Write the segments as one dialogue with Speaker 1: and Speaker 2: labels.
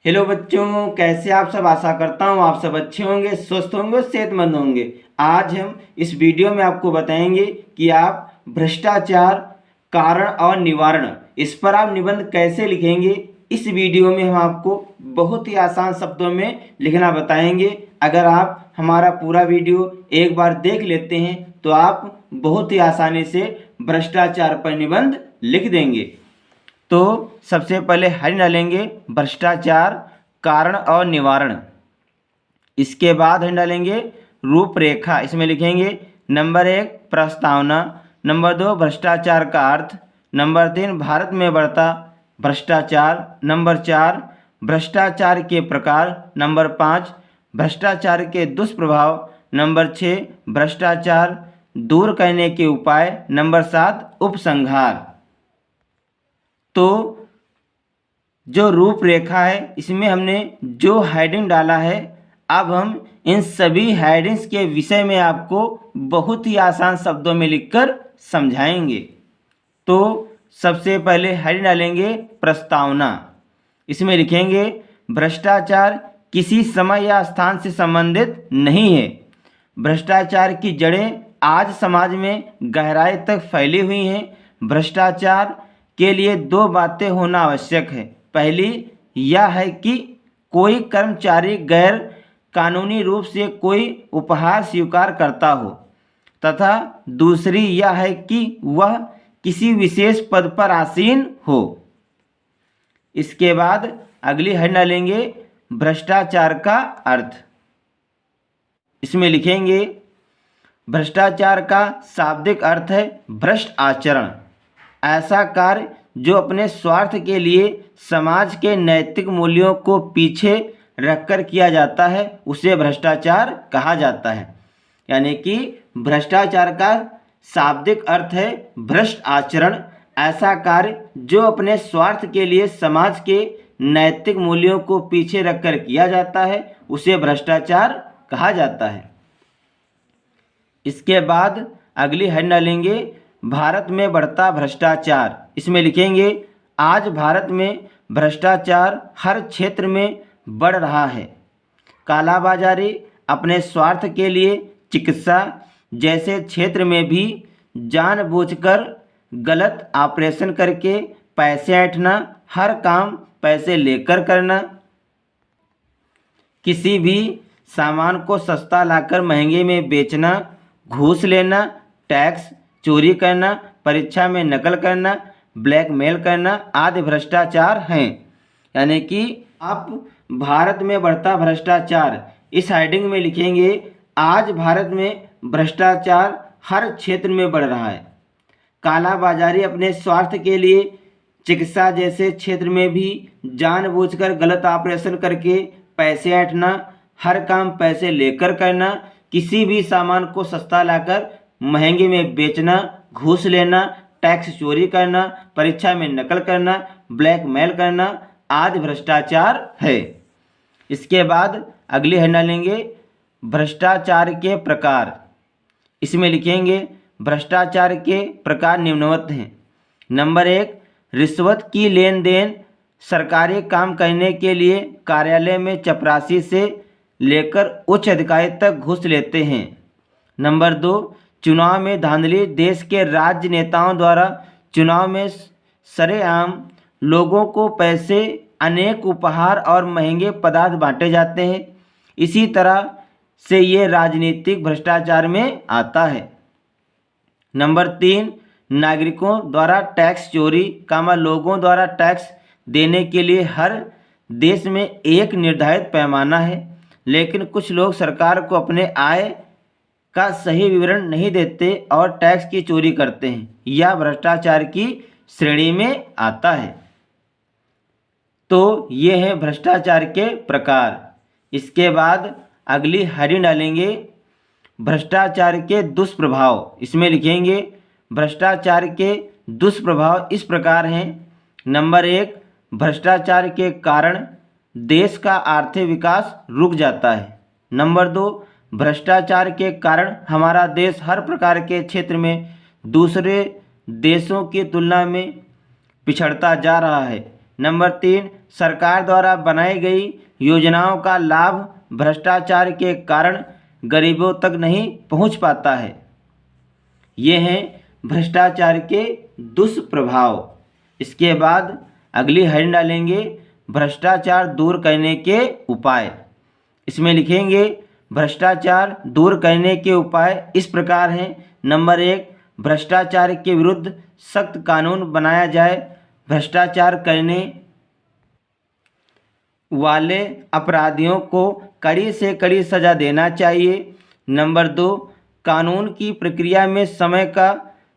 Speaker 1: Hello बच्चों, कैसे आप सब। आशा करता हूँ आप सब अच्छे होंगे, स्वस्थ होंगे, सेहतमंद होंगे। आज हम इस वीडियो में आपको बताएंगे कि आप भ्रष्टाचार कारण और निवारण, इस पर आप निबंध कैसे लिखेंगे। इस वीडियो में हम आपको बहुत ही आसान शब्दों में लिखना बताएंगे। अगर आप हमारा पूरा वीडियो एक बार देख लेते हैं तो आप बहुत ही आसानी से भ्रष्टाचार पर निबंध लिख देंगे। तो सबसे पहले हेडिंग डालेंगे भ्रष्टाचार कारण और निवारण। इसके बाद हेडिंग डालेंगे रूपरेखा। इसमें लिखेंगे नंबर 1 प्रस्तावना, नंबर 2 भ्रष्टाचार का अर्थ, नंबर 3 भारत में बढ़ता भ्रष्टाचार, नंबर 4 भ्रष्टाचार के प्रकार, नंबर 5 भ्रष्टाचार के दुष्प्रभाव, नंबर 6 भ्रष्टाचार दूर करने के उपाय, नंबर 7 उपसंहार। तो जो रूपरेखा है इसमें हमने जो हेडिंग डाला है, अब हम इन सभी हेडिंग्स के विषय में आपको बहुत ही आसान शब्दों में लिखकर समझाएंगे। तो सबसे पहले हेडिंग डालेंगे प्रस्तावना। इसमें लिखेंगे भ्रष्टाचार किसी समय या स्थान से संबंधित नहीं है। भ्रष्टाचार की जड़ें आज समाज में गहराई तक फैली हुई हैं। भ्रष्टाचार के लिए दो बातें होना आवश्यक है। पहली यह है कि कोई कर्मचारी गैर कानूनी रूप से कोई उपहार स्वीकार करता हो, तथा दूसरी यह है कि वह किसी विशेष पद पर आसीन हो। इसके बाद अगली हेडिंग लेंगे भ्रष्टाचार का अर्थ। इसमें लिखेंगे भ्रष्टाचार का शाब्दिक अर्थ है भ्रष्ट आचरण। ऐसा कार्य जो अपने स्वार्थ के लिए समाज के नैतिक मूल्यों को पीछे रखकर किया जाता है, उसे भ्रष्टाचार कहा जाता है। यानी कि भ्रष्टाचार का शाब्दिक अर्थ है भ्रष्ट आचरण। ऐसा कार्य जो अपने स्वार्थ के लिए समाज के नैतिक मूल्यों को पीछे रखकर किया जाता है, उसे भ्रष्टाचार कहा जाता है। इसके बाद अगली हेडिंग डालेंगे भारत में बढ़ता भ्रष्टाचार। इसमें लिखेंगे आज भारत में भ्रष्टाचार हर क्षेत्र में बढ़ रहा है। कालाबाजारी अपने स्वार्थ के लिए चिकित्सा जैसे क्षेत्र में भी जानबूझकर गलत ऑपरेशन करके पैसे ऐंठना, हर काम पैसे लेकर करना, किसी भी सामान को सस्ता लाकर महंगे में बेचना, घूस लेना, टैक्स चोरी करना, परीक्षा में नकल करना, ब्लैकमेल करना आदि भ्रष्टाचार हैं। यानी कि आप भारत में बढ़ता भ्रष्टाचार, इस हेडिंग में लिखेंगे आज भारत में भ्रष्टाचार हर क्षेत्र में बढ़ रहा है। कालाबाजारी अपने स्वार्थ के लिए चिकित्सा जैसे क्षेत्र में भी जानबूझकर गलत ऑपरेशन करके पैसे ऐंठना, हर काम पैसे लेकर करना, किसी भी सामान को सस्ता लाकर महंगे में बेचना, घूस लेना, टैक्स चोरी करना, परीक्षा में नकल करना, ब्लैकमेल करना आदि भ्रष्टाचार है। इसके बाद अगली हेडिंग लेंगे भ्रष्टाचार के प्रकार। इसमें लिखेंगे भ्रष्टाचार के प्रकार निम्नवत हैं। नंबर 1 रिश्वत की लेन देन। सरकारी काम करने के लिए कार्यालय में चपरासी से लेकर उच्च अधिकारी तक घूस लेते हैं। नंबर 2 चुनाव में धांधली। देश के राजनेताओं द्वारा चुनाव में सरेआम लोगों को पैसे, अनेक उपहार और महंगे पदार्थ बांटे जाते हैं। इसी तरह से ये राजनीतिक भ्रष्टाचार में आता है। नंबर 3 नागरिकों द्वारा टैक्स चोरी। लोगों द्वारा टैक्स देने के लिए हर देश में एक निर्धारित पैमाना है, लेकिन कुछ लोग सरकार को अपने आय का सही विवरण नहीं देते और टैक्स की चोरी करते हैं। यह भ्रष्टाचार की श्रेणी में आता है। तो ये है भ्रष्टाचार के प्रकार। इसके बाद अगली हेडिंग डालेंगे भ्रष्टाचार के दुष्प्रभाव। इसमें लिखेंगे भ्रष्टाचार के दुष्प्रभाव इस प्रकार हैं। नंबर 1 भ्रष्टाचार के कारण देश का आर्थिक विकास रुक जाता है। नंबर 2 भ्रष्टाचार के कारण हमारा देश हर प्रकार के क्षेत्र में दूसरे देशों की तुलना में पिछड़ता जा रहा है। नंबर 3, सरकार द्वारा बनाई गई योजनाओं का लाभ भ्रष्टाचार के कारण गरीबों तक नहीं पहुंच पाता है। ये हैं भ्रष्टाचार के दुष्प्रभाव। इसके बाद अगली हेडिंग डालेंगे भ्रष्टाचार दूर करने के उपाय। इसमें लिखेंगे भ्रष्टाचार दूर करने के उपाय इस प्रकार हैं। नंबर 1, भ्रष्टाचार के विरुद्ध सख्त कानून बनाया जाए। भ्रष्टाचार करने वाले अपराधियों को कड़ी से कड़ी सज़ा देना चाहिए। नंबर 2, कानून की प्रक्रिया में समय का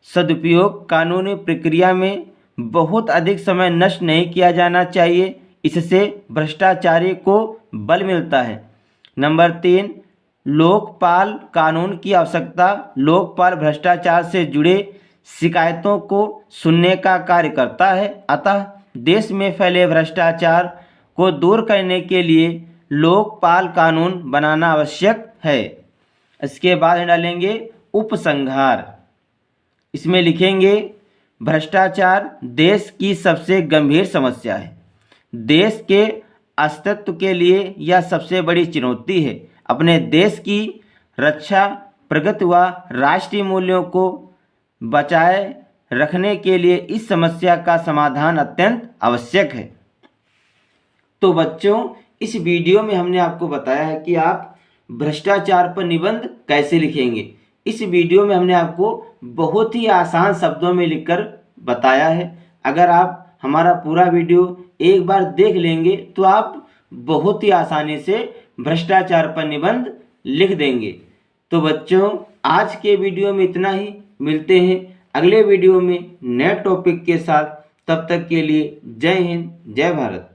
Speaker 1: सदुपयोग। कानूनी प्रक्रिया में बहुत अधिक समय नष्ट नहीं किया जाना चाहिए, इससे भ्रष्टाचारी को बल मिलता है। नंबर 3, लोकपाल कानून की आवश्यकता। लोकपाल भ्रष्टाचार से जुड़े शिकायतों को सुनने का कार्य करता है, अतः देश में फैले भ्रष्टाचार को दूर करने के लिए लोकपाल कानून बनाना आवश्यक है। इसके बाद डालेंगे उपसंहार। इसमें लिखेंगे भ्रष्टाचार देश की सबसे गंभीर समस्या है। देश के अस्तित्व के लिए यह सबसे बड़ी चुनौती है। अपने देश की रक्षा, प्रगति व राष्ट्रीय मूल्यों को बचाए रखने के लिए इस समस्या का समाधान अत्यंत आवश्यक है। तो बच्चों, इस वीडियो में हमने आपको बताया है कि आप भ्रष्टाचार पर निबंध कैसे लिखेंगे। इस वीडियो में हमने आपको बहुत ही आसान शब्दों में लिखकर बताया है। अगर आप हमारा पूरा वीडियो एक बार देख लेंगे तो आप बहुत ही आसानी से भ्रष्टाचार पर निबंध लिख देंगे। तो बच्चों, आज के वीडियो में इतना ही। मिलते हैं अगले वीडियो में नए टॉपिक के साथ। तब तक के लिए जय हिंद, जय भारत।